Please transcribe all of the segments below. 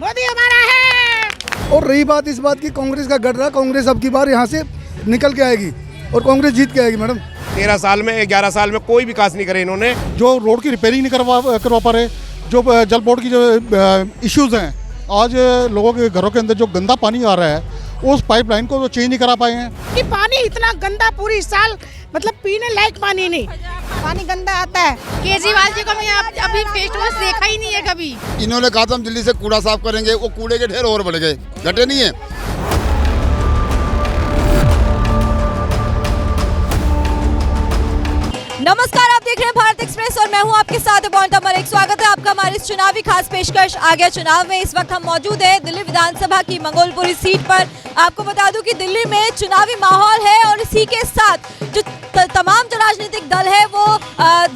मोदी हमारा है। और रही बात इस बात की कांग्रेस का गढ़ रहा, कांग्रेस अब की बार यहाँ से निकल के आएगी और कांग्रेस जीत के आएगी मैडम। 13 साल में 11 साल में कोई विकास नहीं करे इन्होंने। जो रोड की रिपेयरिंग नहीं करवा पा रहे, जो जल बोर्ड की जो इश्यूज़ हैं, आज लोगों के घरों के अंदर जो गंदा पानी आ रहा है उस पाइपलाइन को तो चेंज नहीं करा पाए हैं कि पानी इतना गंदा पूरी साल मतलब पीने लायक पानी नहीं, पानी गंदा आता है। केजरीवाल जी को मैं अभी फेस टू फेस देखा ही नहीं है कभी। इन्होंने कहा था हम दिल्ली से कूड़ा साफ करेंगे, वो कूड़े के ढेर और बढ़ गए, घटे नहीं है। नमस्कार, आप देख रहे हैं भारत एक्सप्रेस और मैं हूं आपके साथ पॉइंट नंबर 1। स्वागत है आपका हमारी इस चुनावी खास पेशकश आ गया चुनाव में। इस वक्त हम मौजूद हैं दिल्ली विधानसभा की मंगोलपुरी सीट पर। आपको बता दूं कि दिल्ली में चुनावी माहौल है और इसी के साथ जो तमाम जो राजनीतिक दल है वो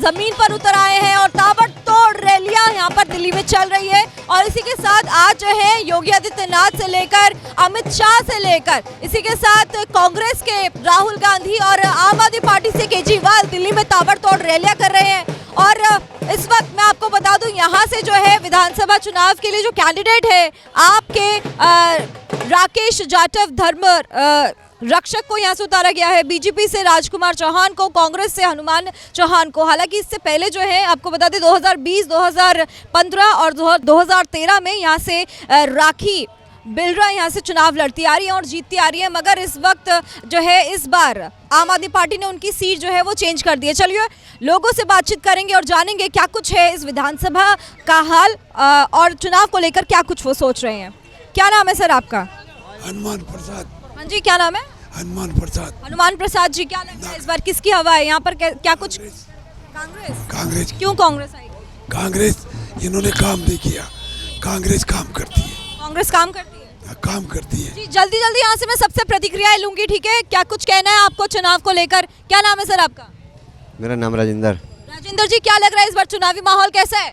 जमीन पर उतर आए हैं और ताबड़तोड़ रैलियां यहाँ पर दिल्ली में चल रही है। और इसी के साथ आज जो है योगी आदित्यनाथ से लेकर अमित शाह से लेकर इसी के साथ कांग्रेस के राहुल गांधी और आम आदमी पार्टी से केजरीवाल दिल्ली में ताबड़तोड़ रैलियां कर रहे हैं। और इस वक्त मैं आपको बता दूं यहाँ से जो है विधानसभा चुनाव के लिए जो कैंडिडेट है आपके राकेश जाटव धर्म रक्षक को यहाँ से उतारा गया है, बीजेपी से राजकुमार चौहान को, कांग्रेस से हनुमान चौहान को। हालांकि इससे पहले जो है आपको बता दें 2020, 2015 और 2013 में यहाँ से राखी बिलरा यहाँ से चुनाव लड़ती आ रही है और जीतती आ रही है। मगर इस वक्त जो है इस बार आम आदमी पार्टी ने उनकी सीट जो है वो चेंज कर दी है। चलिए लोगों से बातचीत करेंगे और जानेंगे क्या कुछ है इस विधानसभा का हाल और चुनाव को लेकर क्या कुछ वो सोच रहे हैं। क्या नाम है सर आपका? हनुमान प्रसाद। हाँ जी, क्या नाम है? हनुमान प्रसाद। हनुमान प्रसाद जी, क्या लगता है इस बार किसकी हवा है यहाँ पर? क्या कुछ? कांग्रेस। कांग्रेस। क्यों कांग्रेस आई? कांग्रेस इन्होंने काम नहीं किया, कांग्रेस काम करती है। कांग्रेस काम करती है? काम करती है जी। जल्दी जल्दी यहाँ से मैं सबसे प्रतिक्रियाएं लूंगी, ठीक है? क्या कुछ कहना है आपको चुनाव को लेकर? क्या नाम है सर आपका? मेरा नाम राजेंद्र। राजेंद्र जी, क्या लग रहा है इस बार चुनावी माहौल कैसा है?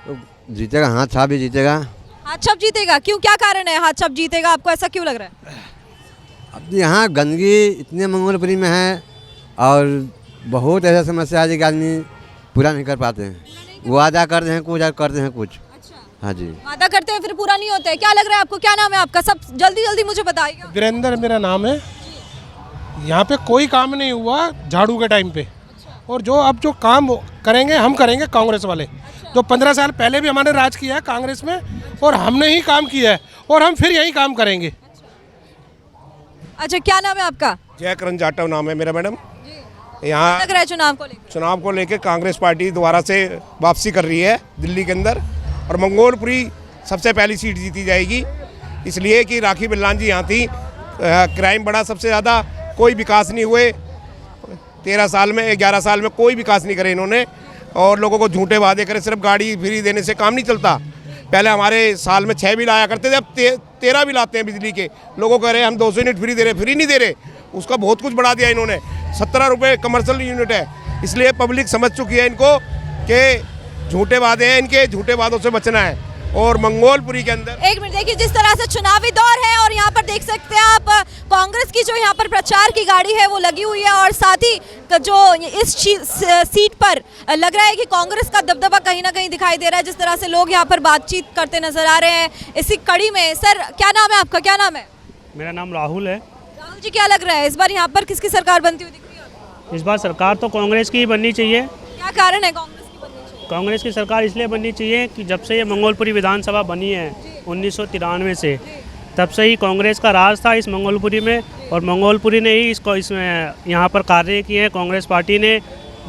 तो जीतेगा, हाथ छाप भी जीतेगा। हाथ छाप जीतेगा? क्यों, क्या कारण है हाथ छाप जीतेगा? आपको ऐसा क्यों लग रहा है? अब यहाँ गंदगी इतने मंगोलपुरी में है और बहुत ऐसा समस्या है कि आदमी पूरा नहीं कर पाते हैं। वादा करते हैं कुछ और करते हैं कुछ। हाँ जी, वादा करते हैं फिर पूरा नहीं होता है। क्या लग रहा है आपको? क्या नाम है आपका? सब जल्दी जल्दी मुझे बताइएगा। वीरेंद्र मेरा नाम है। यहाँ पे कोई काम नहीं हुआ झाड़ू के टाइम पे, और जो काम करेंगे हम करेंगे कांग्रेस वाले। जो 15 साल पहले भी हमारे राज किया है कांग्रेस में और हमने ही काम किया है और हम फिर यही काम करेंगे। अच्छा, क्या नाम है आपका? जयकरण जाटव नाम है मेरा मैडम। यहाँ लग रहा है चुनाव को लेकर कांग्रेस पार्टी दोबारा से वापसी कर रही है दिल्ली के अंदर और मंगोलपुरी सबसे पहली सीट जीती जाएगी। इसलिए कि राखी बिल्लान जी यहाँ थी, क्राइम बढ़ा सबसे ज़्यादा, कोई विकास नहीं हुए 13 साल में 11 साल में कोई विकास नहीं करे इन्होंने और लोगों को झूठे वादे करे। सिर्फ गाड़ी फ्री देने से काम नहीं चलता। पहले हमारे साल में 6 बिल आया करते थे, अब 13 बिल आते हैं बिजली के। लोगों कह रहे हैं हम 200 यूनिट फ्री दे रहे, फ्री नहीं दे रहे। उसका बहुत कुछ बढ़ा दिया इन्होंने। 17 रुपये कमर्शियल यूनिट है। इसलिए पब्लिक समझ चुकी है इनको कि झूठे वादे हैं, इनके झूठे वादों से बचना है। और मंगोलपुरी के अंदर एक मिनट देखिए, जिस तरह से चुनावी दौर है और यहाँ पर देख सकते हैं आप कांग्रेस की जो यहाँ पर प्रचार की गाड़ी है वो लगी हुई है और साथ ही जो इस सीट पर लग रहा है कि कांग्रेस का दबदबा कहीं ना कहीं दिखाई दे रहा है। जिस तरह से लोग यहाँ पर बातचीत करते नजर आ रहे हैं इसी कड़ी में। सर, क्या नाम है आपका? क्या नाम है? मेरा नाम राहुल है। राहुल जी, क्या लग रहा है इस बार यहाँ पर किसकी सरकार बनती हुई दिख रही है? इस बार सरकार तो कांग्रेस की ही बननी चाहिए। क्या कारण है कांग्रेस की बननी चाहिए? कांग्रेस की सरकार इसलिए बननी चाहिए कि जब से ये मंगोलपुरी विधानसभा बनी है 1993 से, तब से ही कांग्रेस का राज था इस मंगोलपुरी में और मंगोलपुरी ने ही इसमें यहाँ पर कार्य किए हैं। कांग्रेस पार्टी ने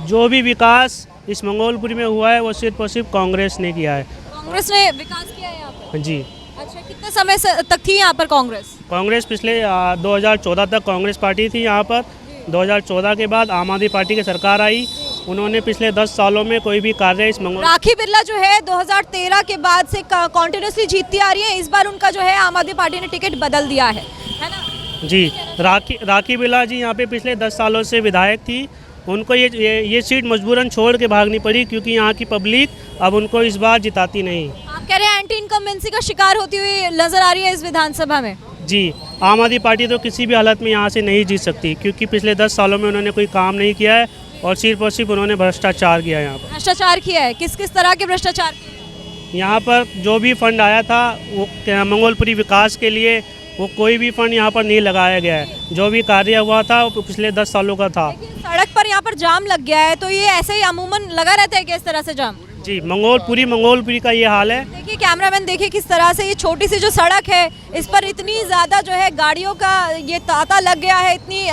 जो भी विकास इस मंगोलपुरी में हुआ है वो सिर्फ और सिर्फ कांग्रेस ने किया है। कांग्रेस ने विकास किया है यहाँ पर? जी। अच्छा, कितने समय तक थी यहाँ पर कांग्रेस? पिछले 2014 तक कांग्रेस पार्टी थी यहाँ पर। 2014 के बाद आम आदमी पार्टी की सरकार आई। उन्होंने पिछले 10 सालों में कोई भी कार्य इस राखी बिरला जो है 2013 के बाद से कॉन्टिन्यूसली जीतती आ रही है। इस बार उनका जो है आम आदमी पार्टी ने टिकट बदल दिया है ना? जी। राखी बिरला जी यहाँ पे पिछले 10 सालों से विधायक थी। उनको ये सीट मजबूरन छोड़ के भागनी पड़ी क्योंकि यहाँ की पब्लिक अब उनको इस बार जिताती नहीं। आप कह रहे हैं एंटी इनकम्बेंसी का शिकार होती हुई नजर आ रही है इस विधानसभा में? जी। आम आदमी पार्टी तो किसी भी हालत में यहाँ से नहीं जीत सकती क्योंकि पिछले 10 सालों में उन्होंने कोई काम नहीं किया है और सिर्फ उन्होंने भ्रष्टाचार किया है। यहाँ पर भ्रष्टाचार किया है? किस किस तरह के भ्रष्टाचार किए? यहाँ पर जो भी फंड आया था वो मंगोलपुरी विकास के लिए वो कोई भी फंड यहाँ पर नहीं लगाया गया है। जो भी कार्य हुआ था वो पिछले 10 सालों का था। सड़क पर यहाँ पर जाम लग गया है, तो ये ऐसे ही अमूमन लगा रहता है कि इस तरह से जाम? जी, मंगोलपुरी का ये हाल है। देखिए कैमरामैन, देखिए किस तरह से ये छोटी सी जो सड़क है इस पर इतनी ज़्यादा जो है गाड़ियों का ये तांता लग गया है, इतनी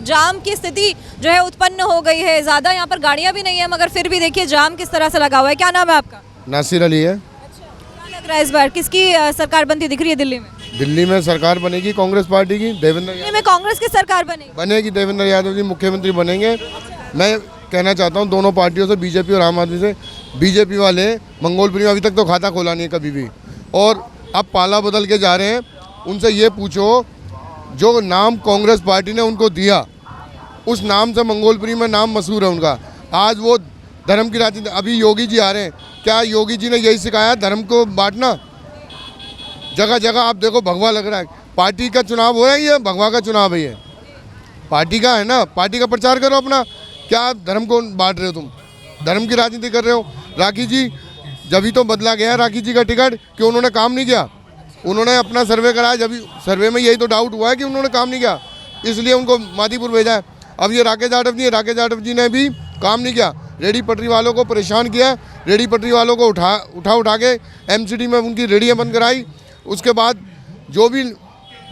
जाम की स्थिति जो है उत्पन्न हो गई है। ज़्यादा यहाँ पर गाड़ियाँ भी नहीं है मगर फिर भी देखिए जाम किस तरह से लगा हुआ है। क्या नाम है आपका? नासिर अली है। क्या लग रहा है इस बार किसकी सरकार बनती दिख रही है दिल्ली में? दिल्ली में सरकार बनेगी कांग्रेस पार्टी की, देवेंद्र दिल्ली में कांग्रेस की सरकार बनेगी, देवेंद्र यादव जी मुख्यमंत्री बनेंगे। मैं कहना चाहता हूँ दोनों पार्टियों से, बीजेपी और आम आदमी से, बीजेपी वाले मंगोलपुरी में अभी तक तो खाता खोला नहीं है कभी भी, और अब पाला बदल के जा रहे हैं। उनसे ये पूछो जो नाम कांग्रेस पार्टी ने उनको दिया उस नाम से मंगोलपुरी में नाम मशहूर है उनका। आज वो धर्म की राजनीति, अभी योगी जी आ रहे हैं, क्या योगी जी ने यही सिखाया धर्म को बांटना? जगह जगह आप देखो भगवा लग रहा है। पार्टी का चुनाव हो रहा है, ये भगवा का चुनाव है, ये पार्टी का है ना। पार्टी का प्रचार करो अपना, क्या धर्म को बांट रहे हो तुम? धर्म की राजनीति कर रहे हो। राखी जी जब ही तो बदला गया राखी जी का टिकट कि उन्होंने काम नहीं किया। उन्होंने अपना सर्वे कराया, जब सर्वे में यही तो डाउट हुआ है कि उन्होंने काम नहीं किया, इसलिए उनको मादीपुर भेजा है। अब ये राकेश यादव जी ने भी काम नहीं किया, रेडी पटरी वालों को परेशान किया, रेडी पटरी वालों को उठा के एमसीडी में उनकी रेडियाँ बंद कराई। उसके बाद जो भी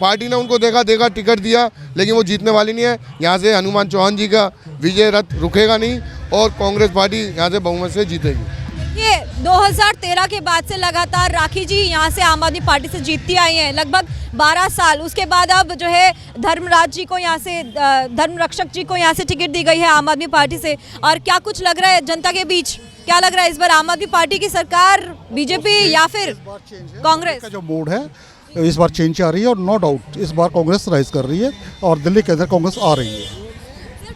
पार्टी ने उनको देखा टिकट दिया, लेकिन वो जीतने वाली नहीं है। यहाँ से हनुमान चौहान जी का विजय रथ रुकेगा नहीं और कांग्रेस पार्टी यहाँ से बहुमत से जीतेगी। ये 2013 के बाद से लगातार राखी जी यहाँ से आम आदमी पार्टी से जीतती आई हैं, लगभग 12 साल। उसके बाद अब जो है धर्मराज जी को यहाँ से, धर्मरक्षक जी को यहाँ से टिकट दी गई है आम आदमी पार्टी से। और क्या कुछ लग रहा है जनता के बीच, क्या लग रहा है इस बार आम आदमी पार्टी की सरकार, बीजेपी या फिर कांग्रेस? जो मूड है इस बार चेंज आ रही है और नो डाउट इस बार कांग्रेस राइज कर रही है और दिल्ली के अंदर कांग्रेस आ रही है।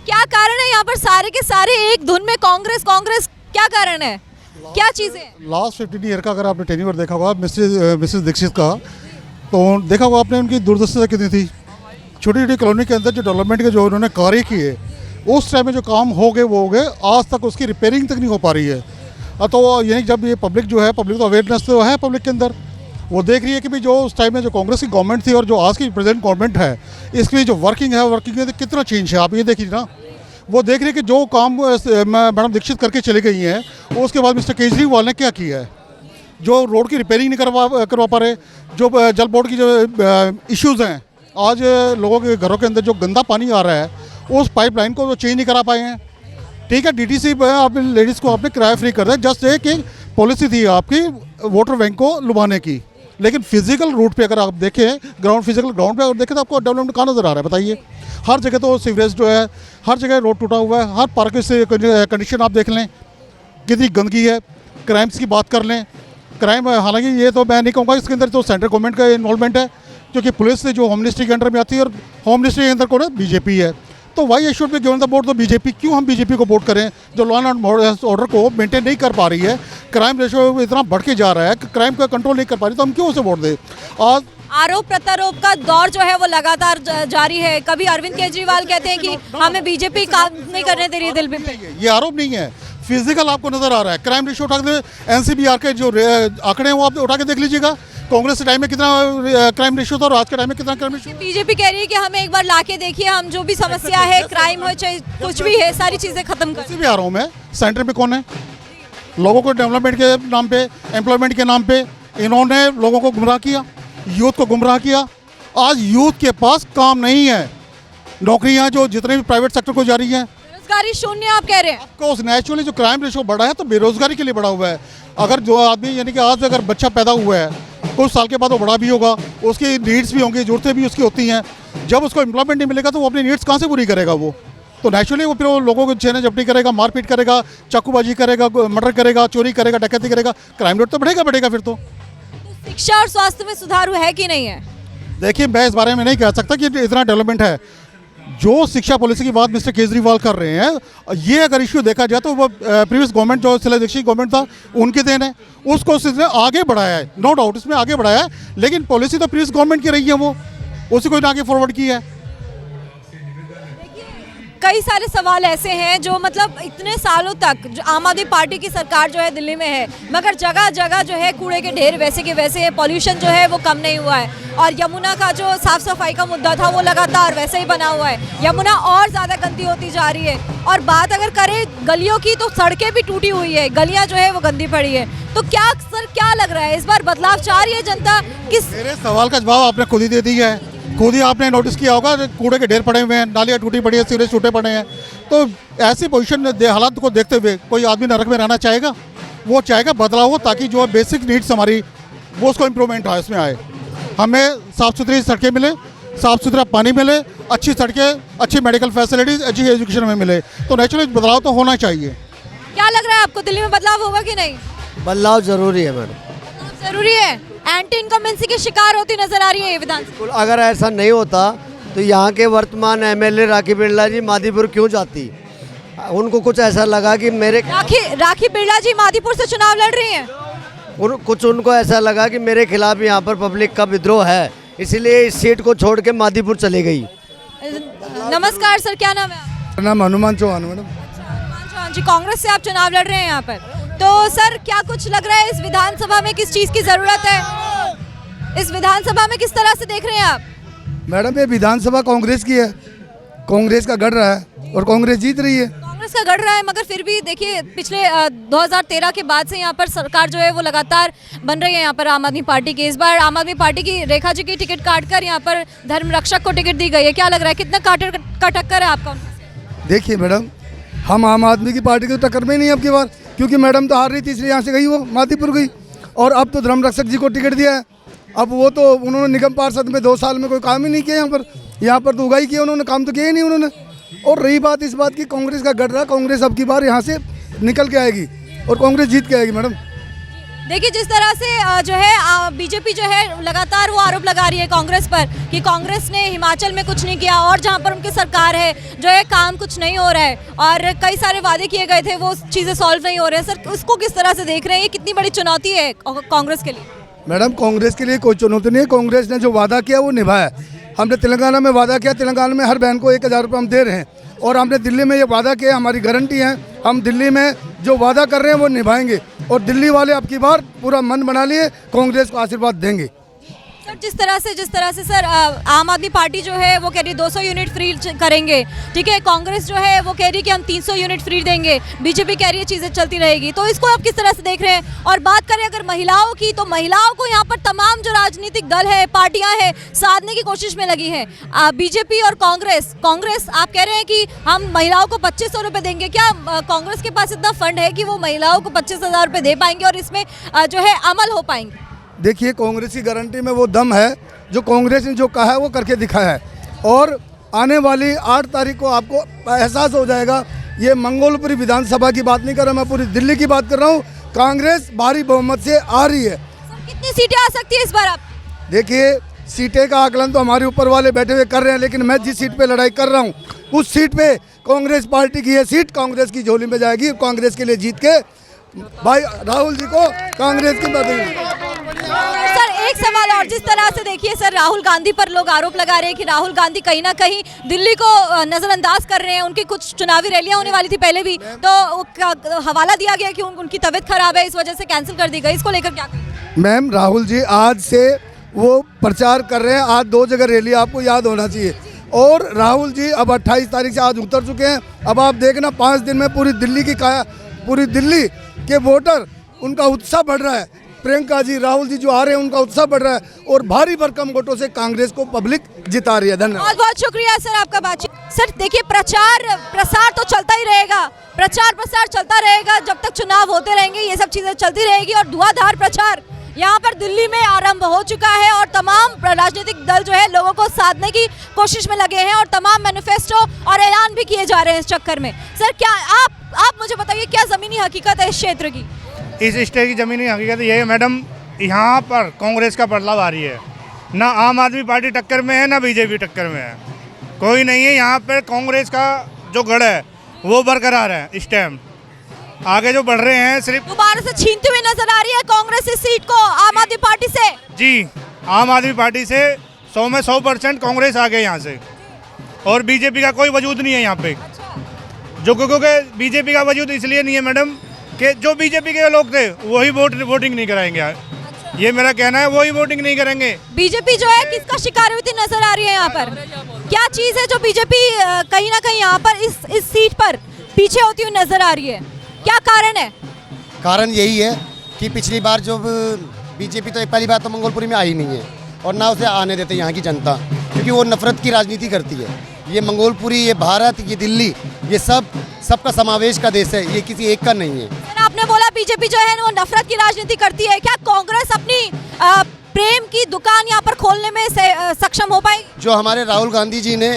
क्या कारण है यहाँ पर सारे के सारे एक धुन में कांग्रेस, क्या कारण है, क्या चीजें? लास्ट 15 ईयर का अगर आपने टेन्योर देखा होगा मिसेस दीक्षित का, तो देखा होगा आपने उनकी दूरदर्शिता कितनी थी। छोटी छोटी कॉलोनी के अंदर जो डेवलपमेंट के जो उन्होंने कार्य किए उस टाइम में जो काम हो गए वो हो गए, आज तक उसकी रिपेयरिंग तक नहीं हो पा रही है। तो यानी जब ये पब्लिक जो है, पब्लिक तो अवेयरनेस तो है पब्लिक के अंदर, वो देख रही है कि भाई जो उस टाइम में जो कांग्रेस की गवर्नमेंट थी और जो आज की प्रेजेंट गवर्नमेंट है इसकी जो वर्किंग में कितना चेंज है। आप ये देखिए ना, वो देख रही है कि जो काम मैडम दीक्षित करके चली गई हैं उसके बाद मिस्टर केजरीवाल ने क्या किया है। जो रोड की रिपेयरिंग नहीं करवा पा रहे, जो जल बोर्ड की जो इश्यूज़ हैं, आज लोगों के घरों के अंदर जो गंदा पानी आ रहा है उस पाइपलाइन को वो चेंज नहीं करा पाए हैं। ठीक है, डीटीसी पे आप लेडीज़ को आपने किराया फ्री कर दिया, जस्ट एक पॉलिसी थी आपकी वाटर बैंक को लुभाने की, लेकिन फिजिकल रूट पे अगर आप देखें, फिजिकल ग्राउंड पे अगर देखें तो आपको डेवलपमेंट कहाँ नज़र आ रहा है बताइए? हर जगह तो सीवरेज जो है, हर जगह रोड टूटा हुआ है, हर पार्क से कंडीशन आप देख लें कितनी गंदगी है। क्राइम्स की बात कर लें, क्राइम हालांकि ये तो मैं नहीं कहूँगा, इसके अंदर तो सेंट्रल गवर्नमेंट का इन्वॉल्वमेंट है, क्योंकि पुलिस जो होम मिनिस्ट्री के अंडर में आती है और होम मिनिस्ट्री के अंदर कौन है? बीजेपी है। तो why should be given the vote तो बीजेपी। क्यों हम बीजेपी को वोट करें जो लॉ एंड ऑर्डर को मेंटेन नहीं कर पा रही है? क्राइम रेशो इतना बढ़ के जा रहा है कि क्राइम का कंट्रोल नहीं कर पा रही, तो हम क्यों उसे वोट दें? आज आरोप प्रत्यारोप का दौर जो है वो लगातार जारी है। कभी अरविंद केजरीवाल कहते हैं कि हमें बीजेपी काम नहीं करने दे रही है दिल्ली में। ये आरोप नहीं है, फिजिकल आपको नजर आ रहा है। क्राइम रेशो उठा के, एनसीबीआर के जो आंकड़े हैं वो आप उठा के देख लीजिएगा। कांग्रेस के टाइम में कितना क्राइम रेशो था और आज के टाइम में कितना क्राइम रेशो। बीजेपी कह रही है कि हमें एक बार लाके देखिए, हम जो भी समस्या है, क्राइम हो चाहे कुछ भी है, सारी चीजें खत्म कर। भी आ रहा हूँ मैं, सेंटर पे कौन है? लोगों को डेवलपमेंट के नाम पे, एम्प्लॉयमेंट के नाम पे इन्होंने लोगों को गुमराह किया, यूथ को गुमराह किया। आज यूथ के पास काम नहीं है, नौकरियां जो जितने भी प्राइवेट सेक्टर को जा रही हैं, बेरोजगारी शून्य आप कह रहे हैं। ऑफकोर्स नेचुरली जो क्राइम रेशो बढ़ा है तो बेरोजगारी के लिए बढ़ा हुआ है। अगर जो आदमी यानी कि आज अगर बच्चा पैदा हुआ है कुछ साल के बाद वो बड़ा भी होगा, उसकी नीड्स भी होंगी, ज़रूरतें भी उसकी होती हैं। जब उसको एम्प्लॉयमेंट नहीं मिलेगा तो वो अपनी नीड्स कहाँ से पूरी करेगा? वो तो नेचुरली वो फिर वो लोगों को छेना झपटी करेगा, मारपीट करेगा, चाकूबाजी करेगा, मर्डर करेगा, चोरी करेगा, डकैती करेगा, क्राइम रेट तो बढ़ेगा फिर तो। शिक्षा और स्वास्थ्य में सुधार है कि नहीं है? देखिए, मैं इस बारे में नहीं कह सकता कि इतना डेवलपमेंट है। जो शिक्षा पॉलिसी की बात मिस्टर केजरीवाल कर रहे हैं, ये अगर इश्यू देखा जाए तो वो प्रीवियस गवर्नमेंट जो शीला दीक्षित गवर्नमेंट था उनकी देन है, उसको इसने आगे बढ़ाया है, नो डाउट इसमें आगे बढ़ाया है, लेकिन पॉलिसी तो प्रीवियस गवर्नमेंट की रही है, वो उसी को आगे फॉरवर्ड की है। कई सारे सवाल ऐसे हैं जो मतलब इतने सालों तक जो आम आदमी पार्टी की सरकार जो है दिल्ली में है, मगर जगह जगह जो है कूड़े के ढेर वैसे के वैसे हैं, पॉल्यूशन जो है वो कम नहीं हुआ है। और यमुना का जो साफ सफाई का मुद्दा था वो लगातार वैसे ही बना हुआ है। यमुना और ज़्यादा गंदी होती जा रही है। और बात अगर करें गलियों की तो सड़कें भी टूटी हुई है, गलियाँ जो है वो गंदी पड़ी है। तो क्या सर क्या लग रहा है इस बार बदलाव चाह रही है जनता? किस मेरे सवाल का जवाब आपने खुद ही दे दिया है। खुद ही आपने नोटिस किया होगा कूड़े के ढेर पड़े हुए हैं, नालियाँ टूटी पड़ी है, सीवरेज टूटे पड़े हैं। तो ऐसी पोजीशन हालात को देखते हुए कोई आदमी नरक में रहना चाहेगा? वो चाहेगा बदलाव हो ताकि जो बेसिक नीड्स हमारी वो उसको इम्प्रूवमेंट आए, उसमें आए। हमें साफ़ सुथरी सड़कें मिले, साफ़ सुथरा पानी मिले, अच्छी सड़कें, अच्छी मेडिकल फैसिलिटीज़, अच्छी एजुकेशन में मिले, तो नेचुरली बदलाव तो होना चाहिए। क्या लग रहा है आपको दिल्ली में बदलाव होगा कि नहीं? बदलाव ज़रूरी है मैडम, जरूरी है। एंटी इनकम्बेंसी की शिकार होती नजर आ रही है ये विधानसभा। अगर ऐसा नहीं होता तो यहाँ के वर्तमान एमएलए राखी बिरला जी मादीपुर क्यों जाती? उनको कुछ ऐसा लगा कि मेरे राखी बिरला जी मादीपुर से चुनाव लड़ रही हैं। कुछ उनको ऐसा लगा कि मेरे खिलाफ यहाँ पर पब्लिक का विद्रोह है, इसलिए इस सीट को छोड़ के मादीपुर चली गई। नमस्कार सर, क्या नाम है आपका? नाम हनुमान चौहान मैडम। हनुमान चौहान जी, कांग्रेस से आप चुनाव लड़ रहे हैं यहाँ पर, तो सर क्या कुछ लग रहा है इस विधानसभा में किस चीज़ की ज़रूरत है? इस विधानसभा में किस तरह से देख रहे हैं आप? मैडम ये विधानसभा कांग्रेस की है, कांग्रेस का गढ़ रहा है और कांग्रेस जीत रही है। कांग्रेस का गढ़ रहा है, मगर फिर भी देखिए पिछले 2013 के बाद से यहाँ पर सरकार जो है वो लगातार बन रही है यहाँ पर आम आदमी पार्टी की। इस बार आम आदमी पार्टी की रेखा जी की टिकट काटकर यहाँ पर धर्म रक्षक को टिकट दी गई है। क्या लग रहा है कितना का टक्कर है आपका? देखिए मैडम, हम आम आदमी की पार्टी की टक्कर में नहीं अब की बार, क्योंकि मैडम तो हार रही थी इसलिए यहाँ से गई, वो मादीपुर गई। और अब तो धर्म रक्षक जी को टिकट दिया है। अब वो तो उन्होंने निगम पार्षद में 2 साल में कोई काम ही नहीं किया यहाँ पर तो उगाई किया उन्होंने, काम तो किया ही नहीं उन्होंने। और रही बात इस बात की कांग्रेस का गढ़ रहा, कांग्रेस अब की बार यहाँ से निकल के आएगी और कांग्रेस जीत के आएगी मैडम। देखिए जिस तरह से जो है बीजेपी जो है लगातार वो आरोप लगा रही है कांग्रेस पर कि कांग्रेस ने हिमाचल में कुछ नहीं किया और जहां पर उनकी सरकार है जो है काम कुछ नहीं हो रहा है और कई सारे वादे किए गए थे वो चीज़ें सॉल्व नहीं हो रहे हैं। सर उसको किस तरह से देख रहे हैं, ये कितनी बड़ी चुनौती है कांग्रेस के लिए? मैडम कांग्रेस के लिए कोई चुनौती नहीं है, कांग्रेस ने जो वादा किया वो निभाया। हमने तेलंगाना में वादा किया, तेलंगाना में हर बहन को 1000 रुपये हम दे रहे हैं। और हमने दिल्ली में ये वादा किया, हमारी गारंटी है हम दिल्ली में जो वादा कर रहे हैं वो निभाएंगे। और दिल्ली वाले अब की बार पूरा मन बना लिए कांग्रेस को आशीर्वाद देंगे। सर जिस तरह से सर आम आदमी पार्टी जो है वो कह रही है 200 यूनिट फ्री करेंगे, ठीक है। कांग्रेस जो है वो कह रही है कि हम 300 यूनिट फ्री देंगे, बीजेपी कह रही है चीज़ें चलती रहेगी। तो इसको आप किस तरह से देख रहे हैं? और बात करें अगर महिलाओं की, तो महिलाओं को यहाँ पर तमाम जो राजनीतिक दल है, पार्टियां हैं, साधने की कोशिश में लगी है। बीजेपी और कांग्रेस आप कह रहे हैं कि हम महिलाओं को 2500 रुपये देंगे। क्या कांग्रेस के पास इतना फंड है कि वो महिलाओं को 25,000 रुपये दे पाएंगे और इसमें जो है अमल हो पाएंगे? देखिए कांग्रेस की गारंटी में वो दम है, जो कांग्रेस ने जो कहा है वो करके दिखाया है। और आने वाली 8 तारीख को आपको एहसास हो जाएगा। ये मंगोलपुरी विधानसभा की बात नहीं कर रहा, मैं पूरी दिल्ली की बात कर रहा हूँ। कांग्रेस भारी बहुमत से आ रही है। कितनी सीटें आ सकती है इस बार? आप देखिए सीटें का आकलन तो हमारे ऊपर वाले बैठे हुए कर रहे हैं, लेकिन मैं जिस सीट पे लड़ाई कर रहा हूँ उस सीट पे कांग्रेस पार्टी की ये सीट कांग्रेस की झोली में जाएगी। कांग्रेस के लिए जीत के भाई राहुल जी को कांग्रेस की सर एक सवाल और, जिस तरह से देखिए सर राहुल गांधी पर लोग आरोप लगा रहे हैं कि राहुल गांधी कहीं ना कहीं दिल्ली को नजरअंदाज कर रहे हैं। उनकी कुछ चुनावी रैलियां होने वाली थी पहले भी, तो हवाला दिया गया कि उनकी तबीयत खराब है, इस वजह से कैंसिल कर दी गई। इसको लेकर क्या कहें? मैम राहुल जी आज से वो प्रचार कर रहे हैं, आज 2 जगह रैली, आपको याद होना चाहिए। और राहुल जी अब 28 तारीख से आज उतर चुके हैं। अब आप देखना 5 दिन में पूरी दिल्ली के वोटर उनका उत्साह बढ़ रहा है। प्रियंका जी, राहुल जी जो आ रहे हैं उनका उत्साह बढ़ रहा है और भारी भरकम वोटों से कांग्रेस को पब्लिक जिता रही है। धन्यवाद। बहुत बहुत शुक्रिया सर आपका बातचीत। सर देखिए प्रचार प्रसार तो चलता ही रहेगा, प्रचार प्रसार चलता रहेगा जब तक चुनाव होते रहेंगे, ये सब चीजें चलती रहेगी। और धुआंधार प्रचार यहाँ पर दिल्ली में आरंभ हो चुका है और तमाम राजनीतिक दल जो है लोगों को साधने की कोशिश में लगे हैं और तमाम मैनिफेस्टो और ऐलान भी किए जा रहे हैं इस चक्कर में। सर क्या आप मुझे बताइए क्या ज़मीनी हकीकत है इस क्षेत्र की? इस स्टेट की ज़मीनी हकीकत ये है मैडम, यहाँ पर कांग्रेस का बदलाव आ रही है। ना आम आदमी पार्टी टक्कर में है, ना बीजेपी टक्कर में है, कोई नहीं है। यहाँ पर कांग्रेस का जो गढ़ है वो बरकरार है। इस टाइम आगे जो बढ़ रहे हैं सिर्फ दोबारा से छीनते हुए नजर आ रही है कांग्रेस इस सीट को आम आदमी पार्टी से। जी, आम आदमी पार्टी से 100 में 100% कांग्रेस आ गए यहाँ से और बीजेपी का कोई वजूद नहीं है यहाँ पे। जो क्योंकि बीजेपी का वजूद इसलिए नहीं है मैडम कि जो बीजेपी के लोग थे वही वोटिंग नहीं कराएंगे। ये मेरा कहना है, वही वोटिंग नहीं करेंगे। बीजेपी जो है किसका शिकार होती नजर आ रही है यहाँ पर? क्या चीज है जो बीजेपी कहीं ना कहीं यहाँ पर इस सीट पर पीछे होती हुई नजर आ रही है? क्या कारण है? कारण यही है कि पिछली बार जो बीजेपी तो पहली बार तो मंगोलपुरी में आई नहीं है और ना उसे आने देते यहाँ की जनता, क्योंकि वो नफरत की राजनीति करती है। ये मंगोलपुरी, ये भारत, ये दिल्ली, ये सबका समावेश का देश है, ये किसी एक का नहीं है। आपने बोला बीजेपी जो है वो नफरत की राजनीति करती है, क्या कांग्रेस अपनी प्रेम की दुकान यहाँ पर खोलने में सक्षम हो पाएगी? जो हमारे राहुल गांधी जी ने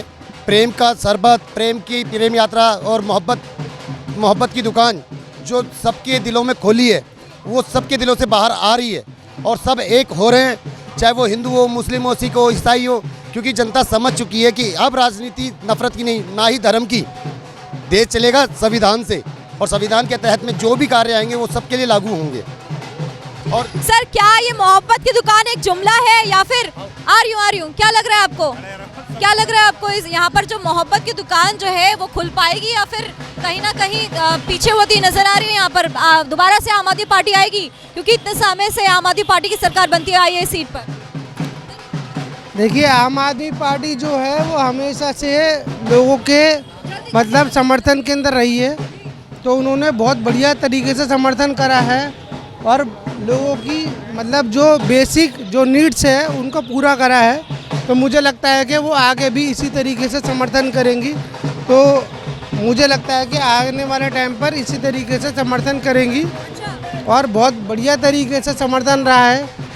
प्रेम का शरबत, प्रेम यात्रा और मोहब्बत की दुकान जो सबके दिलों में खोली है, वो सबके दिलों से बाहर आ रही है और सब एक हो रहे हैं, चाहे वो हिंदू हो, मुस्लिम हो, सिख हो, ईसाई हो, क्योंकि जनता समझ चुकी है कि अब राजनीति नफरत की नहीं, ना ही धर्म की। देश चलेगा संविधान से और संविधान के तहत में जो भी कार्य आएंगे वो सबके लिए लागू होंगे। और सर, क्या ये मोहब्बत की दुकान एक जुमला है या फिर आ रही हूँ क्या लग रहा है आपको? क्या लग रहा है आपको यहाँ पर जो मोहब्बत की दुकान जो है वो खुल पाएगी या फिर कहीं ना कहीं पीछे होती नजर आ रही है? यहाँ पर दोबारा से आम आदमी पार्टी आएगी, क्योंकि इतने समय से आम आदमी पार्टी की सरकार बनती आई है इस सीट पर। देखिए, आम आदमी पार्टी जो है वो हमेशा से लोगों के मतलब समर्थन के अंदर रही है, तो उन्होंने बहुत बढ़िया तरीके से समर्थन करा है और लोगों की मतलब जो बेसिक जो नीड्स है उनको पूरा करा है। तो मुझे लगता है कि वो आगे भी इसी तरीके से समर्थन करेंगी। तो मुझे लगता है कि आने वाले टाइम पर इसी तरीके से समर्थन करेंगी और बहुत बढ़िया तरीके से समर्थन रहा है।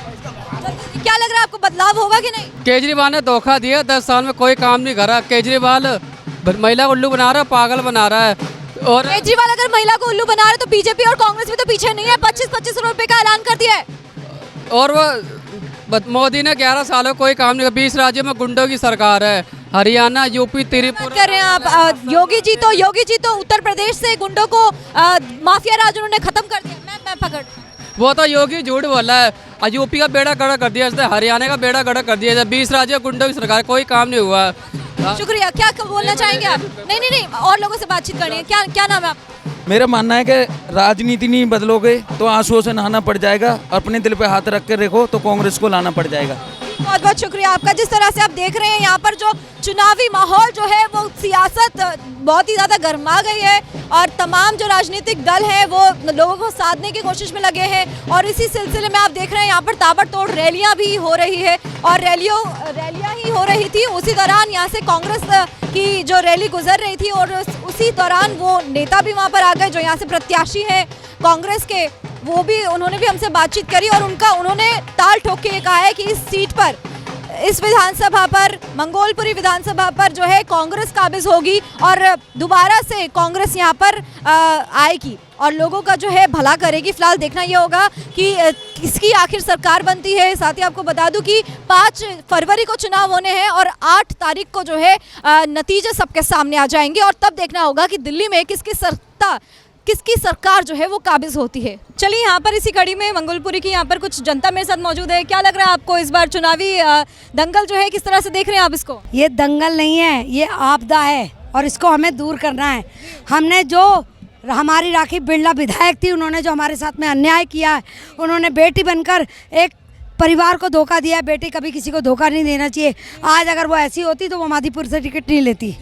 क्या लग रहा है आपको, बदलाव होगा कि नहीं? केजरीवाल ने धोखा दिया, 10 साल में कोई काम नहीं करा। केजरीवाल महिला को उल्लू बना रहा है, पागल बना रहा है। और केजरीवाल अगर महिला को उल्लू बना रहे तो बीजेपी और कांग्रेस भी तो पीछे नहीं है। 25-25 रुपए का ऐलान कर दिया है और वो मोदी ने 11 सालों कोई काम नहीं किया। 20 राज्यों में गुंडों की सरकार है, हरियाणा, यूपी, त्रिपुरा कर रहे हैं आप। योगी जी तो उत्तर प्रदेश से गुंडों को माफिया राज उन्होंने खत्म कर दिया। मैं पकड़, वो तो योगी झूठ बोला है। यूपी का बेड़ा गड़ा कर दिया, हरियाणा का बेड़ा गड़ा कर दिया। 20 राज्यों गुंडों की सरकार, कोई काम नहीं हुआ। शुक्रिया। क्या बोलना चाहेंगे आप? नहीं, और लोगों से बातचीत करनी है। क्या नाम है आप? मेरा मानना है कि राजनीति नहीं बदलोगे तो आंसुओं से नहाना पड़ जाएगा। अपने दिल पे हाथ रख कर देखो तो कांग्रेस को लाना पड़ जाएगा। बहुत बहुत शुक्रिया आपका। जिस तरह से आप देख रहे हैं यहाँ पर जो चुनावी माहौल जो है वो सियासत बहुत ही ज़्यादा गर्मा गई है और तमाम जो राजनीतिक दल हैं वो लोगों को साधने की कोशिश में लगे हैं। और इसी सिलसिले में आप देख रहे हैं यहाँ पर ताबड़तोड़ रैलियाँ भी हो रही है और रैलियाँ ही हो रही थी। उसी दौरान यहाँ से कांग्रेस की जो रैली गुजर रही थी और उसी दौरान वो नेता भी वहाँ पर आ गए जो यहाँ से प्रत्याशी हैं कांग्रेस के, उन्होंने भी हमसे बातचीत करी और उन्होंने ताल ठोक के कहा है कि इस सीट पर, इस विधानसभा पर, मंगोलपुरी विधानसभा पर जो है कांग्रेस काबिज होगी और दोबारा से कांग्रेस यहाँ पर आएगी और लोगों का जो है भला करेगी। फिलहाल देखना ये होगा कि किसकी आखिर सरकार बनती है। साथ ही आपको बता दूं कि 5 फरवरी को चुनाव होने हैं और 8 तारीख को जो है नतीजे सबके सामने आ जाएंगे और तब देखना होगा कि दिल्ली में किसकी सरकार जो है वो काबिज होती है। चलिए, यहाँ पर इसी कड़ी में मंगोलपुरी की यहाँ पर कुछ जनता मेरे साथ मौजूद है। क्या लग रहा है आपको, इस बार चुनावी दंगल जो है किस तरह से देख रहे हैं आप इसको? ये दंगल नहीं है, ये आपदा है और इसको हमें दूर करना है। हमने जो हमारी राखी बिरला विधायक थी, उन्होंने जो हमारे साथ में अन्याय किया है, उन्होंने बेटी बनकर एक परिवार को धोखा दिया है। बेटी कभी किसी को धोखा नहीं देना चाहिए। आज अगर वो ऐसी होती तो वो माधीपुर से टिकट नहीं लेती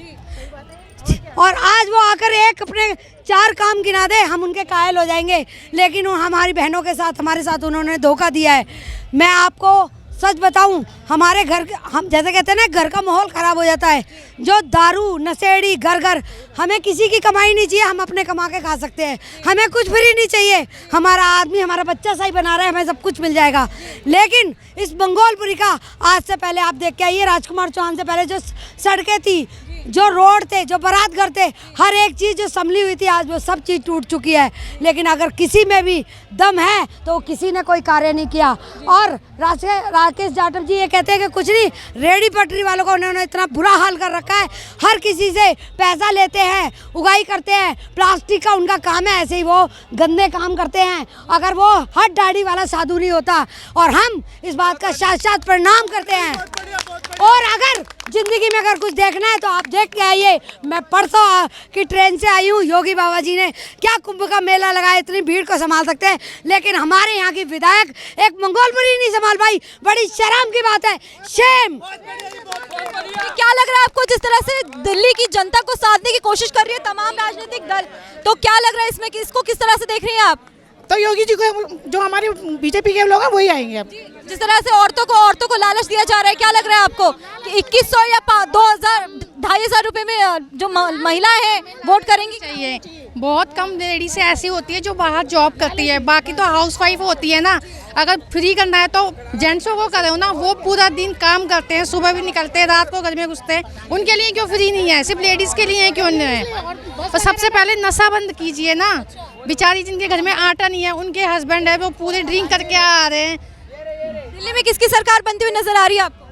और आज वो आकर एक अपने 4 काम गिना दे, हम उनके कायल हो जाएंगे। लेकिन वो हमारी बहनों के साथ, हमारे साथ उन्होंने धोखा दिया है। मैं आपको सच बताऊं, हमारे घर, हम जैसे कहते हैं ना, घर का माहौल ख़राब हो जाता है। जो दारू नशेड़ी घर, हमें किसी की कमाई नहीं चाहिए, हम अपने कमा के खा सकते हैं। हमें कुछ फ्री नहीं चाहिए। हमारा आदमी हमारा बच्चा सही बना रहा है, हमें सब कुछ मिल जाएगा। लेकिन इस मंगोलपुरी का, आज से पहले आप देख के आइए, राजकुमार चौहान से पहले जो सड़कें थी, जो रोड थे, जो बारात घर थे, हर एक चीज़ जो संभली हुई थी, आज वो सब चीज़ टूट चुकी है। लेकिन अगर किसी में भी दम है तो किसी ने कोई कार्य नहीं किया। और राकेश जाटव जी ये कहते हैं कि कुछ नहीं, रेडी पटरी वालों को उन्होंने इतना बुरा हाल कर रखा है। हर किसी से पैसा लेते हैं, उगाई करते हैं, प्लास्टिक का उनका काम है, ऐसे ही वो गंदे काम करते हैं। अगर वो हर दाढ़ी वाला साधु नहीं होता। और हम इस बात का साथ साथ प्रणाम करते हैं। और अगर जिंदगी में अगर कुछ देखना है तो आप देख के आइए। मैं परसों की ट्रेन से आई हूँ। योगी बाबा जी ने क्या कुंभ का मेला लगाया, इतनी भीड़ को संभाल सकते हैं, लेकिन हमारे यहाँ की विधायक एक मंगोलपुरी नहीं संभाल पाई। बड़ी शर्म की बात है, शेम। क्या लग रहा है आपको, जिस तरह से दिल्ली की जनता को साधने की कोशिश कर रही है तमाम राजनीतिक दल, तो क्या लग रहा है इसमें कि इसको किस तरह से देख रही हैं आप? तो योगी जी को, जो हमारे बीजेपी के लोग हैं वही आएंगे अब। जिस तरह से औरतों को लालच दिया जा रहा है, क्या लग रहा है आपको कि 2100 या 2000 2500 रुपए में जो महिलाएं हैं वोट करेंगी? चाहिए, बहुत कम लेडीज ऐसी होती है जो बाहर जॉब करती है, बाकी तो हाउसवाइफ होती है ना। अगर फ्री करना है तो जेंट्सों को करो ना, वो पूरा दिन काम करते हैं, सुबह भी निकलते हैं, रात को घर में घुसते हैं। उनके लिए क्यों फ्री नहीं है? सिर्फ लेडीज़ के लिए क्यों नहीं है? तो सबसे पहले नशा बंद कीजिए ना। बेचारी जिनके घर में आटा नहीं है, उनके हस्बैंड है वो पूरे ड्रिंक करके आ रहे हैं। दिल्ली में किसकी सरकार बनती हुई नजर आ रही है आपको?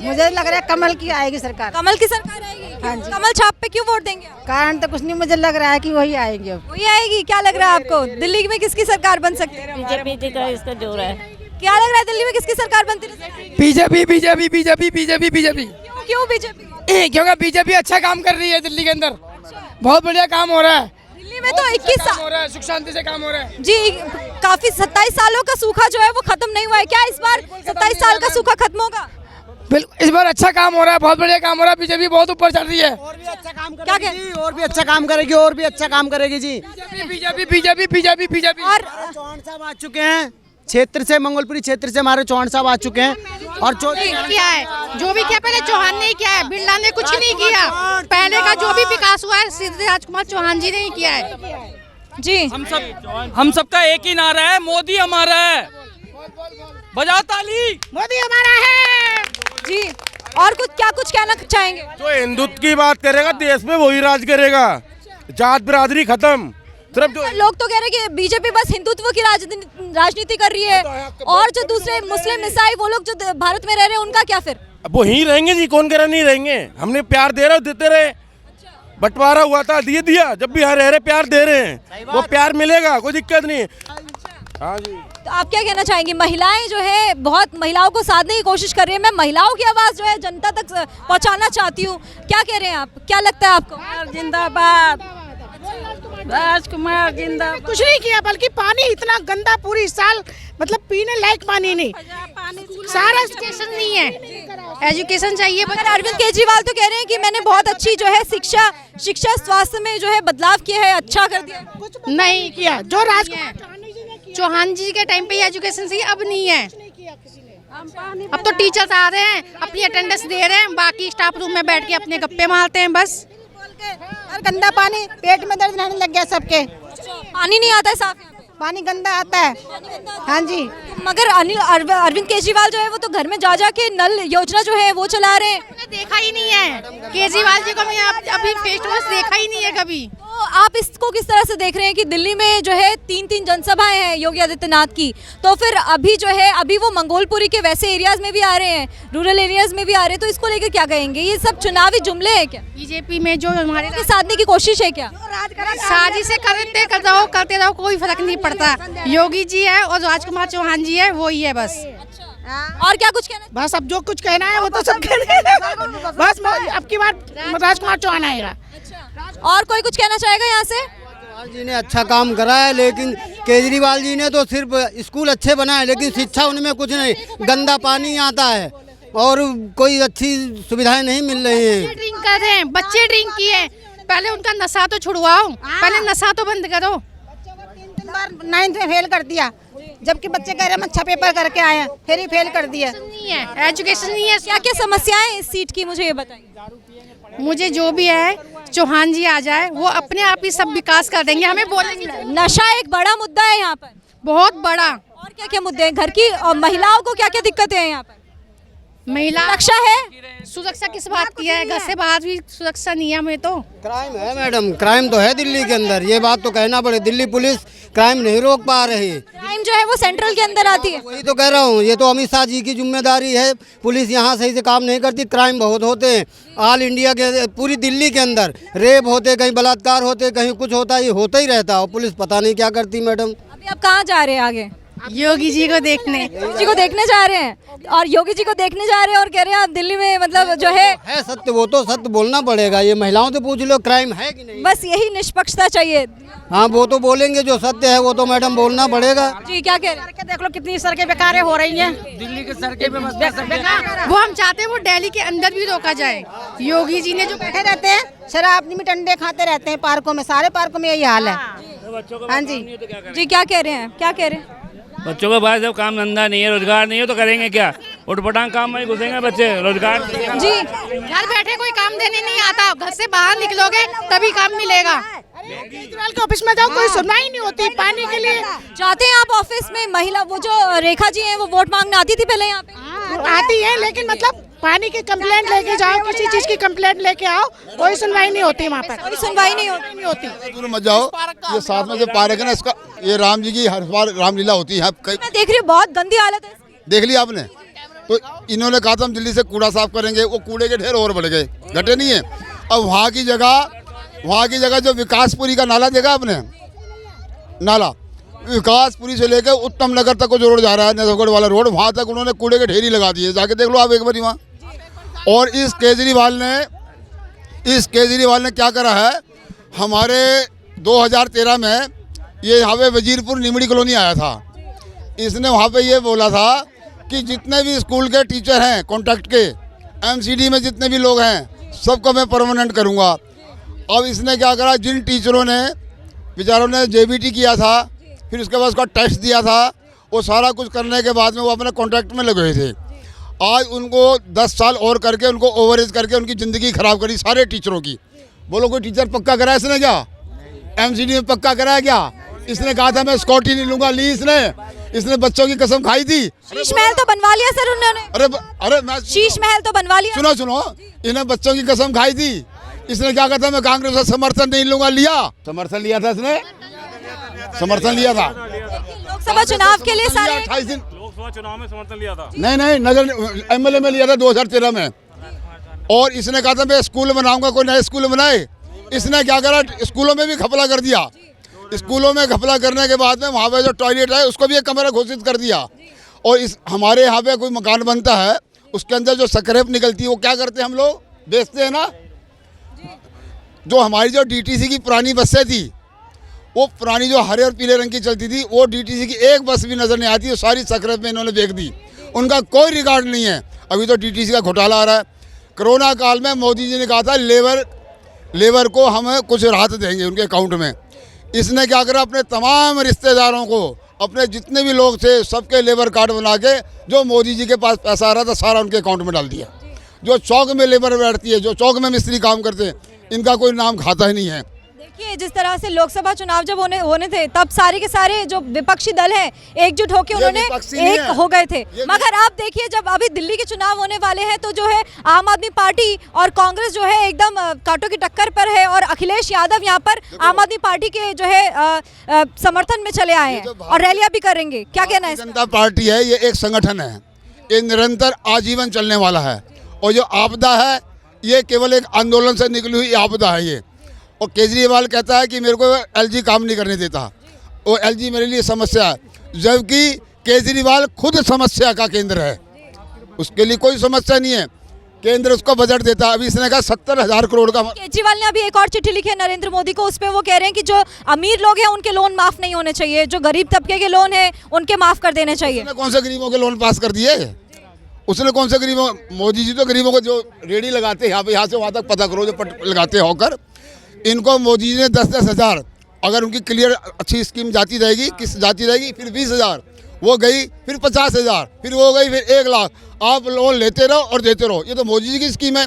मुझे लग रहा है कमल की आएगी सरकार। कमल की सरकार आएगी? हाँ जी। कमल छाप पे क्यों वोट देंगे? कारण तो कुछ नहीं, मुझे लग रहा है कि वही आएगी। अब वही आएगी? क्या लग रहा है आपको दिल्ली में किसकी सरकार बन सकती है? बीजेपी का इसका जोर है। क्या लग रहा है दिल्ली में किसकी सरकार बनती है? BJP BJP BJP BJP BJP. क्यों बीजेपी? क्योंकि बीजेपी अच्छा काम कर रही है दिल्ली के अंदर, बहुत बढ़िया काम हो रहा है दिल्ली में। तो 21 साल हो रहा है, सुख शांति से काम हो रहा है जी। काफी 27 सालों का सूखा जो है वो खत्म नहीं हुआ है, क्या इस बार 27 साल का सूखा खत्म होगा? बिल्कुल, इस बार अच्छा काम हो रहा है, बहुत बढ़िया काम हो रहा है। बीजेपी बहुत ऊपर चल रही है, और भी अच्छा काम क्या करेगी, और भी अच्छा काम करेगी, और भी अच्छा काम करेगी जी। BJP BJP BJP BJP. और चौहान साहब आ चुके हैं क्षेत्र से, मंगोलपुरी क्षेत्र से हमारे चौहान साहब आ चुके हैं। और किया है जो भी किया, पहले चौहान ने किया है, बिरला ने कुछ नहीं किया। पहले का जो भी विकास हुआ है सीधे राजकुमार चौहान जी ने ही किया है जी। हम सबका एक ही नारा है, मोदी हमारा है, बजाओ ताली, मोदी हमारा है जी। और क्या कुछ कहना चाहेंगे? जो हिंदुत्व की बात करेगा देश में वही राज करेगा, जात बिरादरी खत्म। सिर्फ जो लोग तो कह रहे हैं कि बीजेपी बस हिंदुत्व की राजनीति कर रही है, और जो दूसरे मुस्लिम ईसाई वो लोग जो भारत में रह रहे हैं उनका क्या फिर? वो ही रहेंगे जी, कौन कह रहा नहीं रहेंगे। हमने प्यार दे रहे देते रहे, बंटवारा हुआ था दिया, जब भी यहाँ रह रहे प्यार दे रहे हैं, वो प्यार मिलेगा, कोई दिक्कत नहीं। हाँ जी। तो आप क्या कहना चाहेंगे? महिलाएं जो है बहुत महिलाओं को साधने की कोशिश कर रही है, मैं महिलाओं की आवाज़ जो है जनता तक पहुंचाना चाहती हूँ, क्या कह रहे हैं आप? क्या लगता है आपको? जिंदाबाद, राजकुमार जिंदाबाद। कुछ नहीं किया, बल्कि पानी इतना गंदा, पूरी साल मतलब पीने लायक पानी नहीं, सारा एजुकेशन नहीं है, एजुकेशन चाहिए। मगर अरविंद केजरीवाल तो कह रहे हैं कि मैंने बहुत अच्छी जो है शिक्षा स्वास्थ्य में जो है बदलाव किया है, अच्छा कर दिया। नहीं किया, जो राजकुमार चौहान जी के टाइम पे एजुकेशन थी, अब नहीं है। अब तो टीचर्स आ रहे हैं, अपनी अटेंडेंस दे रहे हैं, बाकी स्टाफ रूम में बैठ के अपने गप्पे मारते हैं बस। और गंदा पानी, पेट में दर्द रहने लग गया सबके। पानी नहीं आता है साफ, पानी गंदा आता है। हाँ जी। मगर अरविंद केजरीवाल जो है वो तो घर में जा के नल योजना जो है वो चला रहे हैं। देखा ही नहीं है केजरीवाल जी को, मैं अभी फेस टू फेस देखा ही नहीं है कभी। तो आप इसको किस तरह से देख रहे हैं कि दिल्ली में जो है 3 जनसभाएं हैं योगी आदित्यनाथ की, तो फिर अभी जो है अभी वो मंगोलपुरी के वैसे एरियाज में भी आ रहे हैं, रूरल एरियाज में भी आ रहे हैं, तो इसको लेकर क्या कहेंगे? ये सब चुनावी जुमले हैं क्या? बीजेपी में जो हमारे साधने की कोशिश है क्या? साजिशें करते रहो, कोई फर्क नहीं पड़ता। योगी जी है और राजकुमार चौहान जी है, वो ही है बस। और क्या कुछ कहना? बस अब जो कुछ कहना है वो तो सब कहना है। बस अब की बार राजकुमार चौहान आएगा। और कोई कुछ कहना चाहेगा यहाँ से? केजरीवाल जी ने अच्छा काम करा है, लेकिन केजरीवाल जी ने तो सिर्फ स्कूल अच्छे बनाए, लेकिन शिक्षा उनमें कुछ नहीं, गंदा पानी आता है और कोई अच्छी सुविधाएं नहीं मिल रही हैं। ड्रिंक कर रहे हैं, बच्चे ड्रिंक किए, पहले उनका नशा तो छुड़वाओ, पहले नशा तो बंद करो। 9th में फेल कर दिया, जबकि बच्चे कह रहे हैं अच्छा पेपर करके आए हैं, फिर ही फेल कर दिया। नहीं है, एजुकेशन नहीं है। क्या क्या समस्याएं इस सीट की, मुझे ये बताइए। मुझे जो भी है चौहान जी आ जाए, वो अपने आप ही सब विकास कर देंगे, हमें बोलेंगे। नशा एक बड़ा मुद्दा है यहाँ पर, बहुत बड़ा। और क्या क्या मुद्दे हैं? घर की और महिलाओं को क्या क्या दिक्कतें हैं यहाँ पर? महिला सुरक्षा है? सुरक्षा किस बात की है? घर से बाहर भी सुरक्षा नहीं है हमें तो। क्राइम है मैडम, क्राइम तो है दिल्ली के अंदर, ये बात तो कहना पड़े। दिल्ली पुलिस क्राइम नहीं रोक पा रही। क्राइम जो है वो सेंट्रल के अंदर आती है। वही तो कह रहा हूँ, ये तो अमित शाह जी की जिम्मेदारी है। पुलिस यहाँ सही से काम नहीं करती, क्राइम बहुत होते हैं ऑल इंडिया के, पूरी दिल्ली के अंदर रेप होते, कहीं बलात्कार होते, कहीं कुछ होता, ये होता ही रहता है, और पुलिस पता नहीं क्या करती मैडम। अभी आप कहाँ जा रहे हैं आगे? योगी जी को देखने। योगी जी को देखने जा रहे हैं और योगी जी को देखने जा रहे हैं और कह रहे हैं आप दिल्ली में मतलब जो है सत्य, वो तो सत्य बोलना पड़ेगा। ये महिलाओं से पूछ लो क्राइम है कि नहीं। बस यही निष्पक्षता चाहिए। हाँ, वो तो बोलेंगे, जो सत्य है वो तो मैडम बोलना पड़ेगा। जी क्या कह रहे हैं? देख लो कितनी सड़कें बेकार हो रही हैं। दिल्ली के सड़कें पे वो हम चाहते हैं वो दिल्ली के अंदर भी रोका जाए। योगी जी ने जो बैठे रहते हैं शराब में अंडे खाते रहते हैं पार्कों में, सारे पार्कों में यही हाल है। हाँ जी जी क्या कह रहे हैं? क्या कह रहे हैं? बच्चों के पास जब काम धंधा नहीं है, रोजगार नहीं है तो करेंगे क्या? उठपटांग काम में घुसेंगे बच्चे, रोजगार जी। घर बैठे कोई काम देने नहीं आता, घर से बाहर निकलोगे तभी काम मिलेगा। केजरीवाल के ऑफिस में जाओ कोई सुनवाई नहीं होती पानी के लिए। चाहते हैं आप ऑफिस में महिला वो जो रेखा जी हैं वो वोट मांगने आती थी पहले यहाँ पे? आती है लेकिन मतलब पानी की कंप्लेंट लेके जाओ, किसी चीज की कंप्लेंट लेके आओ, कोई सुनवाई नहीं होती वहाँ पर। कोई सुनवाई नहीं होती। दूर मत जाओ, ये साथ में जो पार्क है ना, इसका ये राम जी की हर बार रामलीला होती है। मैं देख रही हूँ बहुत गंदी हालत है। देख लिया आपने? तो इन्होंने कहा था हम दिल्ली से कूड़ा साफ करेंगे, वो कूड़े के ढेर और बढ़ गए, घटे नहीं है। अब वहाँ की जगह जो विकासपुरी का नाला देखा आपने? नाला विकासपुरी से लेकर उत्तम नगर तक को जो रोड जा रहा है, नजफगढ़ वाला रोड, वहाँ तक उन्होंने कूड़े के ढेरी लगा दिए। जाके देख लो आप एक बार वहाँ। और इस केजरीवाल ने क्या करा है? हमारे 2013 में ये यहाँ पे वजीरपुर निमड़ी कॉलोनी आया था। इसने वहाँ पे ये बोला था कि जितने भी स्कूल के टीचर हैं कॉन्ट्रैक्ट के, एमसीडी में जितने भी लोग हैं, सबको मैं परमानेंट करूँगा। अब इसने क्या करा? जिन टीचरों ने बेचारों ने जेबीटी किया था, फिर उसके बाद उसका टेस्ट दिया था, वो सारा कुछ करने के बाद में वो अपने कॉन्ट्रैक्ट में लगे हुए थे। आज उनको 10 साल और करके उनको ओवरेज करके उनकी ज़िंदगी ख़राब करी सारे टीचरों की। बोलो कोई टीचर पक्का करा इसने क्या? एमसीडी में पक्का कराया क्या? इसने कहा था मैं स्कॉटी नहीं लूँगा, ली इसने बच्चों की कसम खाई थी। शीश महल तो बनवा लिया सर उन्होंने। अरे मैं शीश महल तो बनवा लिया। सुनो, इन्हें बच्चों की कसम खाई थी। इसने क्या कहा था? मैं कांग्रेस का समर्थन नहीं लूँगा, समर्थन लिया था इसने, समर्थन लिया था। लोकसभा चुनाव के लिए सारे 28 दिन लोकसभा चुनाव में समर्थन लिया था। नहीं, नगर एमएलए में लिया था 2013 में। और इसने कहा था मैं स्कूल बनाऊंगा, कोई नए स्कूल बनाए। इसने क्या करा? स्कूलों में भी घपला कर दिया। स्कूलों में घपला करने के बाद में वहाँ पे जो टॉयलेट है उसको भी एक कमरा घोषित कर दिया। और इस हमारे यहाँ पे कोई मकान बनता है, उसके अंदर जो स्क्रैप निकलती है वो क्या करते हैं हम लोग? बेचते हैं ना। जो हमारी जो डीटीसी की पुरानी बसें थी, वो पुरानी जो हरे और पीले रंग की चलती थी, वो डीटीसी की एक बस भी नज़र नहीं आती, वो सारी स्क्रैप में इन्होंने बेच दी। उनका कोई रिकॉर्ड नहीं है। अभी तो डीटीसी का घोटाला आ रहा है। कोरोना काल में मोदी जी ने कहा था लेबर को हम कुछ राहत देंगे उनके अकाउंट में। इसने क्या करा? अपने तमाम रिश्तेदारों को, अपने जितने भी लोग थे, सबके लेबर कार्ड बना के जो मोदी जी के पास पैसा आ रहा था सारा उनके अकाउंट में डाल दिया। जो चौक में लेबर बैठती है, जो चौक में मिस्त्री काम करते हैं, इनका कोई नाम खाता ही नहीं है। देखिए जिस तरह से लोकसभा चुनाव जब होने थे तब सारे के सारे जो विपक्षी दल हैं एकजुट होकर उन्होंने एक हो गए थे। मगर आप देखिए जब अभी दिल्ली के चुनाव होने वाले हैं तो जो है आम आदमी पार्टी और कांग्रेस जो है एकदम कांटों की टक्कर पर है और अखिलेश यादव यहाँ पर आम आदमी पार्टी के जो है समर्थन में चले आए हैं और रैलियां भी करेंगे। क्या कहना है? जनता पार्टी है, ये एक संगठन है, ये निरंतर आजीवन चलने वाला है। और जो आपदा है ये केवल एक आंदोलन से निकली हुई आपदा है ये। और केजरीवाल कहता है कि मेरे को एलजी काम नहीं करने देता, वो एलजी मेरे लिए समस्या है, जबकि केजरीवाल खुद समस्या का केंद्र है। उसके लिए कोई समस्या नहीं है, केंद्र उसको बजट देता है। अभी इसने कहा 70,000 करोड़ का। केजरीवाल ने अभी एक और चिट्ठी लिखी है नरेंद्र मोदी को, उस पर वो कह रहे हैं कि जो अमीर लोग हैं उनके लोन माफ नहीं होने चाहिए, जो गरीब तबके के लोन है उनके माफ कर देने चाहिए। कौन से गरीबों के लोन पास कर दिए? उसने कौन से गरीबों? मोदी जी तो गरीबों को जो रेडी लगाते हैं यहाँ से वहाँ तक पता करो, जो पट लगाते होकर, इनको मोदी जी ने 10-10 हज़ार, अगर उनकी क्लियर अच्छी स्कीम जाती रहेगी, किस जाती रहेगी, फिर 20,000 वो गई, फिर 50,000, फिर वो गई, फिर 1 लाख। आप लोन लेते रहो और देते रहो। ये तो मोदी जी की स्कीम है।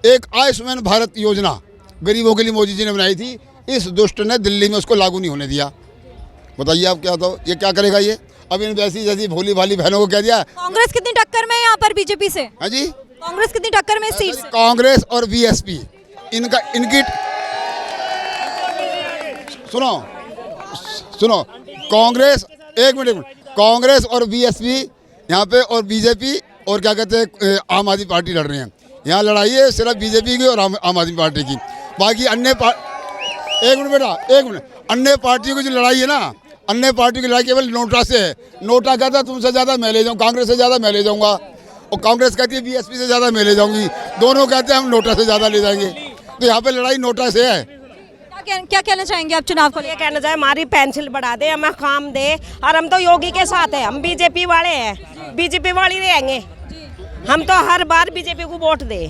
एक आयुष्मान भारत योजना गरीबों के लिए मोदी जी ने बनाई थी, इस दुष्ट ने दिल्ली में उसको लागू नहीं होने दिया। बताइए आप क्या तो ये क्या करेगा ये? अब इन जैसी भोली भाली बहनों को कह दिया। कांग्रेस कितनी टक्कर में है यहाँ पर बीजेपी से? हाँ जी, कांग्रेस कितनी टक्कर में सीट से? कांग्रेस और बीएसपी इनकी सुनो कांग्रेस, एक मिनट, कांग्रेस और बीएसपी यहाँ पे और बीजेपी और क्या कहते हैं आम आदमी पार्टी लड़ रहे हैं। यहाँ लड़ाई है सिर्फ बीजेपी की और आम आदमी पार्टी की। बाकी अन्य एक मिनट, अन्य पार्टियों की जो लड़ाई है ना, अन्य पार्टी की लड़ाई केवल नोटा से है। नोटा कहता है तुमसे ज़्यादा मैं ले जाऊँ, कांग्रेस से ज़्यादा मैं ले जाऊँगा, और कांग्रेस कहती है बीएसपी से ज़्यादा मैं ले जाऊँगी। दोनों कहते हैं हम नोटा से ज़्यादा ले जाएंगे। तो यहाँ पे लड़ाई नोटा से है। क्या कहना चाहेंगे आप चुनाव को? ये कहना चाहे हमारी पेंशन बढ़ा दे, हमें काम दे, और हम तो योगी के साथ है, हम बीजेपी वाले हैं, बीजेपी वाले रहेंगे, हम तो हर बार बीजेपी को वोट दे।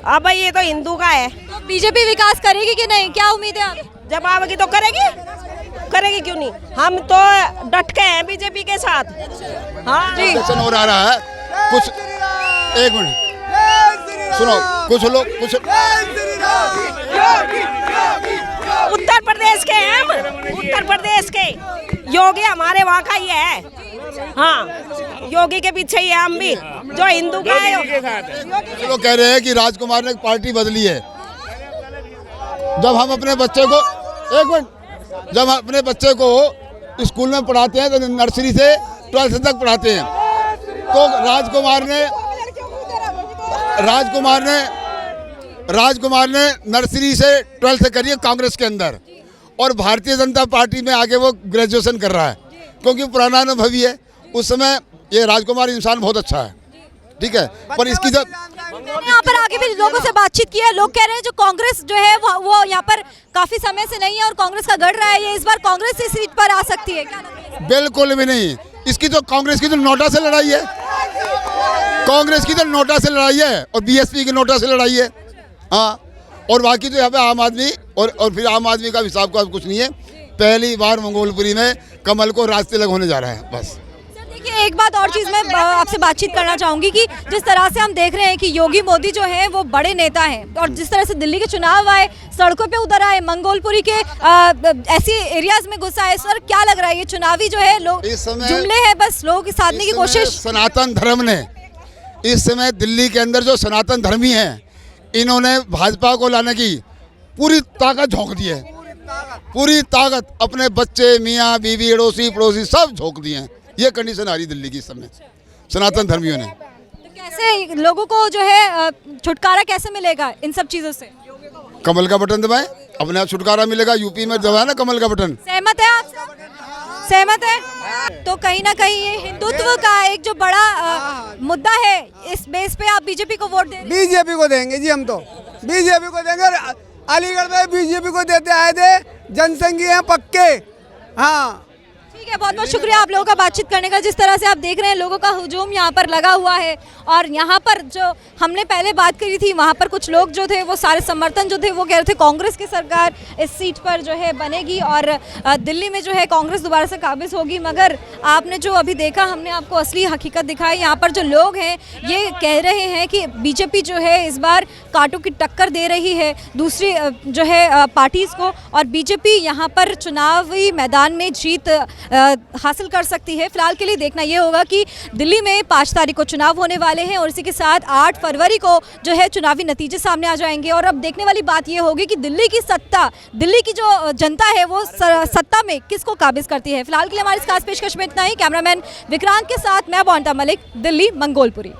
अब ये तो हिंदू का है। तो बीजेपी विकास करेगी कि नहीं, क्या उम्मीद है आप? जब आवेगी तो करेगी, करेगी क्यों नहीं, हम तो डट के हैं बीजेपी के साथ। हाँ जी, हो रहा है कुछ, एक मिनट सुनो, कुछ लोग कुछ उत्तर प्रदेश के हैं हम, उत्तर प्रदेश के योगी हमारे वहाँ का ही है। हाँ, योगी के पीछे ही है हम भी, जो हिंदू का है। कुछ लोग कह रहे हैं कि राजकुमार ने पार्टी बदली है। जब हम अपने बच्चे को, एक मिनट, जब अपने बच्चे को स्कूल में पढ़ाते हैं तो नर्सरी से 12th तक पढ़ाते हैं, तो राजकुमार ने नर्सरी से 12th करी है कांग्रेस के अंदर, और भारतीय जनता पार्टी में आगे वो ग्रेजुएशन कर रहा है, क्योंकि पुराना अनुभवी है। उस समय ये राजकुमार इंसान बहुत अच्छा है, ठीक है, पर इसकी जब यहाँ पर आगे भी लोगों से बातचीत की है, लोग कह रहे हैं जो कांग्रेस जो है वो यहाँ पर काफी समय से नहीं है और कांग्रेस का गढ़ रहा है, ये इस बार कांग्रेस इस सीट पर आ सकती है, क्या लगता है? बिल्कुल भी नहीं। इसकी तो कांग्रेस की तो नोटा से लड़ाई है, कांग्रेस की तो नोटा से लड़ाई है, और बीएसपी की नोटा से लड़ाई है। हाँ, और बाकी तो यहाँ पे आम आदमी और फिर आम आदमी का हिसाब का कुछ नहीं है। पहली बार मंगोलपुरी में कमल को राज तिलक होने जा रहा है, बस। देखिए, एक बात और चीज़ मैं आपसे बातचीत करना चाहूँगी कि जिस तरह से हम देख रहे हैं कि योगी मोदी जो है वो बड़े नेता हैं, और जिस तरह से दिल्ली के चुनाव आए, सड़कों पे उतर आए, मंगोलपुरी के ऐसी एरियाज में घुसा है, सर क्या लग रहा है ये चुनावी जो है लोग जुमले हैं, बस लोगों की साधने की कोशिश? सनातन धर्म ने इस समय दिल्ली के अंदर जो सनातन धर्मी हैं, इन्होंने भाजपा को लाने की पूरी ताकत झोंक दी है, पूरी ताकत, अपने बच्चे, मियाँ बीवी, अड़ोसी पड़ोसी सब झोंक दिए हैं। ये कंडीशन आ रही दिल्ली की इस समय सनातन धर्मियों ने। तो कैसे लोगों को जो है छुटकारा कैसे मिलेगा इन सब चीज़ों से? कमल का बटन दबाएं, अपने आप छुटकारा मिलेगा। यूपी में दबाया ना कमल का बटन। सहमत है आप? सहमत है? तो कहीं ना कहीं ये हिंदुत्व का एक जो बड़ा मुद्दा है, इस बेस पे आप बीजेपी को वोट देंगे? बीजेपी को देंगे जी, हम तो बीजेपी को देंगे। अलीगढ़ में बीजेपी को देते आए थे, जनसंघी हैं पक्के। हाँ ठीक है, बहुत बहुत शुक्रिया आप लोगों का बातचीत करने का। जिस तरह से आप देख रहे हैं लोगों का हुजूम यहाँ पर लगा हुआ है, और यहाँ पर जो हमने पहले बात करी थी वहाँ पर कुछ लोग जो थे वो सारे समर्थन जो थे वो कह रहे थे कांग्रेस की सरकार इस सीट पर जो है बनेगी और दिल्ली में जो है कांग्रेस दोबारा से काबिज होगी। मगर आपने जो अभी देखा, हमने आपको असली हकीकत दिखाई। यहाँ पर जो लोग हैं ये कह रहे हैं कि बीजेपी जो है इस बार कांटों की टक्कर दे रही है दूसरी जो है पार्टीज़ को, और बीजेपी यहाँ पर चुनावी मैदान में जीत हासिल कर सकती है। फिलहाल के लिए देखना ये होगा कि दिल्ली में 5 तारीख को चुनाव होने वाले हैं, और इसी के साथ 8 फरवरी को जो है चुनावी नतीजे सामने आ जाएंगे। और अब देखने वाली बात ये होगी कि दिल्ली की सत्ता, दिल्ली की जो जनता है वो सत्ता में किसको काबिज करती है। फिलहाल के लिए हमारी इस खास पेशकश में इतना ही। कैमरामैन विक्रांत के साथ मैं बोंटा मलिक, दिल्ली मंगोलपुरी।